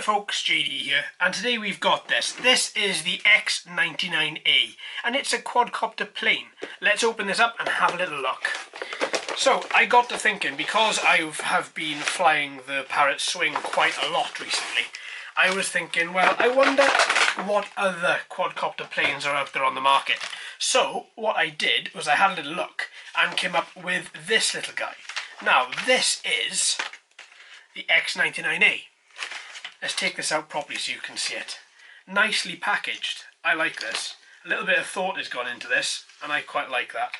folks, JD here, and today we've got this. This is the X99A, and it's a quadcopter plane. Let's open this up and have a little look. So, I got to thinking, because I have been flying the Parrot Swing quite a lot recently, I was thinking, well, I wonder what other quadcopter planes are out there on the market. So, what I did was I had a little look and came up with this little guy. Now, this is the X99A. Let's take this out properly so you can see it. Nicely packaged. I like this. A little bit of thought has gone into this, and I quite like that.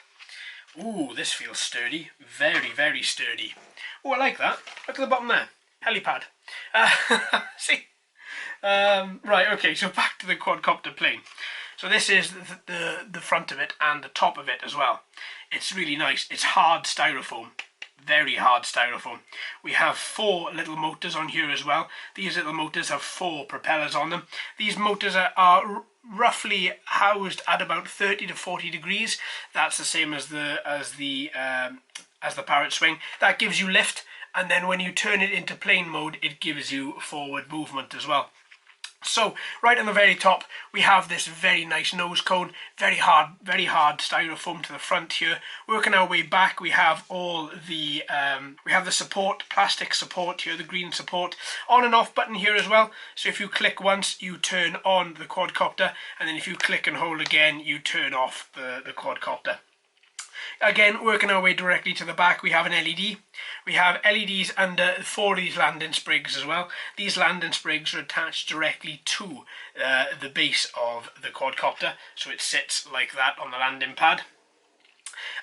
Ooh, this feels sturdy. Very, very sturdy. Oh, I like that. Look at the bottom there. Helipad. See? Right, okay, so back to the quadcopter plane. So this is the front of it and the top of it as well. It's really nice. It's hard styrofoam. Very hard styrofoam. We have 4 little motors on here as well. These little motors have 4 propellers on them. These motors are roughly housed at about 30 to 40 degrees. That's the same as the Parrot Swing. That gives you lift, and then when you turn it into plane mode, it gives you forward movement as well. So, right on the very top, we have this very nice nose cone, very hard styrofoam to the front here. Working our way back, we have all the support, plastic support here, the green support, on and off button here as well. So if you click once, you turn on the quadcopter, and then if you click and hold again, you turn off the quadcopter. Again, working our way directly to the back, we have an LED. We have LEDs under 4 of these landing sprigs as well. These landing sprigs are attached directly to the base of the quadcopter, so it sits like that on the landing pad.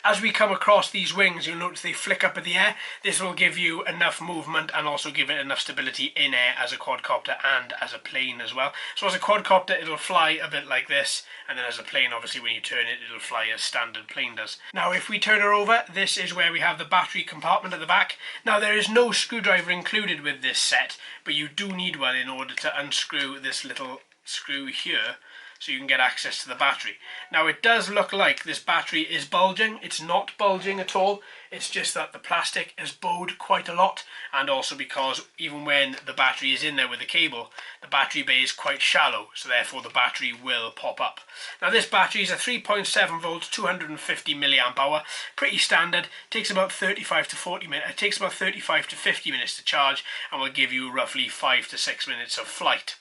As we come across these wings, you'll notice they flick up in the air. This will give you enough movement and also give it enough stability in air as a quadcopter and as a plane as well. So as a quadcopter, it'll fly a bit like this, and then as a plane, obviously, when you turn it, it'll fly as standard plane does. Now, if we turn her over, this is where we have the battery compartment at the back. Now, there is no screwdriver included with this set, but you do need one in order to unscrew this little screw here, so you can get access to the battery. Now, it does look like this battery is bulging. It's not bulging at all. It's just that the plastic is bowed quite a lot, and also because even when the battery is in there with the cable, the battery bay is quite shallow, so therefore the battery will pop up. Now, this battery is a 3.7 volts, 250 milliamp hour, pretty standard. Takes about 35 to 40 minutes. It takes about 35 to 50 minutes to charge, and will give you roughly 5 to 6 minutes of flight.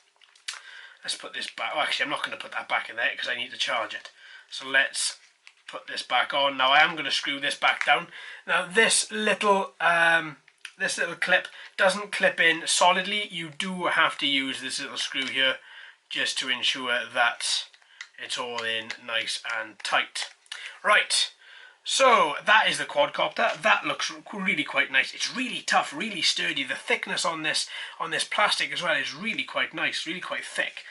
Let's put this back. Oh, actually, I'm not going to put that back in there because I need to charge it. So let's put this back on. Now I am going to screw this back down. Now this little clip doesn't clip in solidly. You do have to use this little screw here just to ensure that it's all in nice and tight. Right. So that is the quadcopter. That looks really quite nice. It's really tough, really sturdy. The thickness on this plastic as well is really quite nice, really quite thick.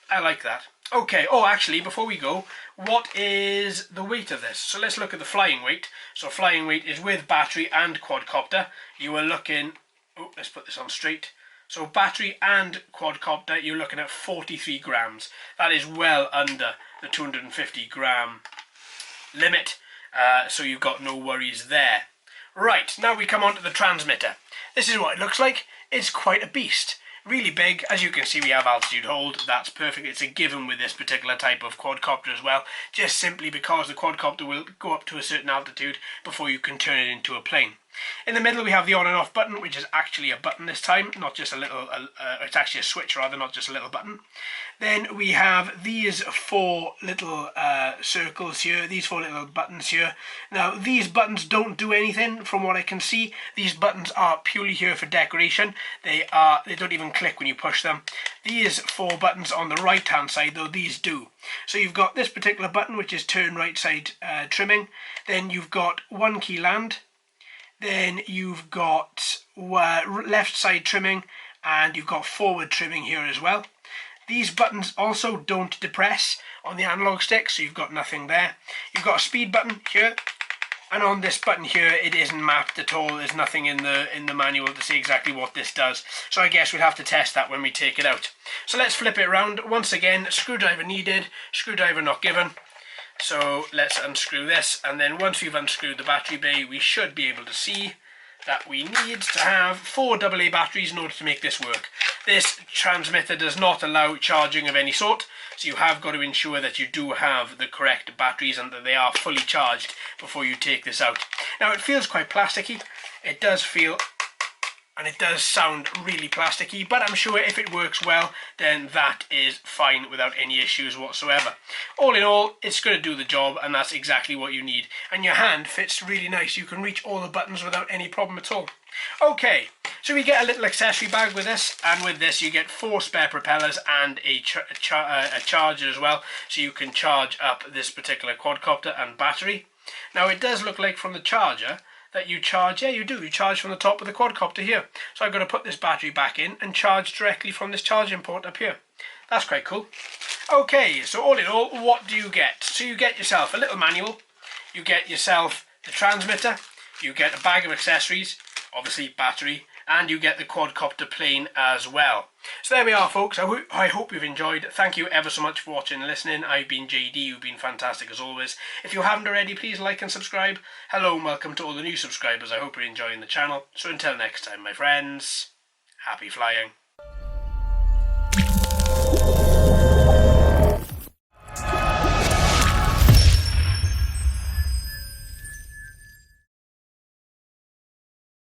I like that. Okay, oh actually, before we go, what is the weight of this? So let's look at the flying weight. So flying weight is with battery and quadcopter. You are looking, oh, let's put this on straight. So battery and quadcopter, you're looking at 43 grams. That is well under the 250 gram limit. So you've got no worries there. Right, now we come on to the transmitter. This is what it looks like. It's quite a beast. Really big. As you can see, we have altitude hold. That's perfect. It's a given with this particular type of quadcopter as well, just simply because the quadcopter will go up to a certain altitude before you can turn it into a plane. In the middle we have the on and off button, which is actually a button this time, not just a little, it's actually a switch rather, not just a little button. Then we have these 4 little circles here, these 4 little buttons here. Now these buttons don't do anything from what I can see. These buttons are purely here for decoration. They don't even click when you push them. These 4 buttons on the right hand side though, these do. So you've got this particular button, which is turn right side trimming. Then you've got 1 key land. Then you've got left side trimming, and you've got forward trimming here as well. These buttons also don't depress on the analog stick, so you've got nothing there. You've got a speed button here, and on this button here it isn't mapped at all. There's nothing in the manual to say exactly what this does, so I guess we'll have to test that when we take it out. So let's flip it around. Once again, screwdriver needed, screwdriver not given. So let's unscrew this, and then once we've unscrewed the battery bay, we should be able to see that we need to have 4 AA batteries in order to make this work. This transmitter does not allow charging of any sort, so you have got to ensure that you do have the correct batteries and that they are fully charged before you take this out. Now it feels quite plasticky, it does feel and it does sound really plasticky, but I'm sure if it works well, then that is fine without any issues whatsoever. All in all, it's going to do the job, and that's exactly what you need. And your hand fits really nice. You can reach all the buttons without any problem at all. Okay, so we get a little accessory bag with this, and with this you get 4 spare propellers and a charger as well, so you can charge up this particular quadcopter and battery. Now it does look like from the charger that you charge, yeah you do, you charge from the top of the quadcopter here. So I've got to put this battery back in and charge directly from this charging port up here. That's quite cool. Okay, so all in all, what do you get? So you get yourself a little manual, you get yourself the transmitter, you get a bag of accessories, obviously battery, and you get the quadcopter plane as well. So there we are, folks. I hope you've enjoyed. Thank you ever so much for watching and listening. I've been JD. You've been fantastic as always. If you haven't already, please like and subscribe. Hello and welcome to all the new subscribers. I hope you're enjoying the channel. So until next time, my friends, happy flying.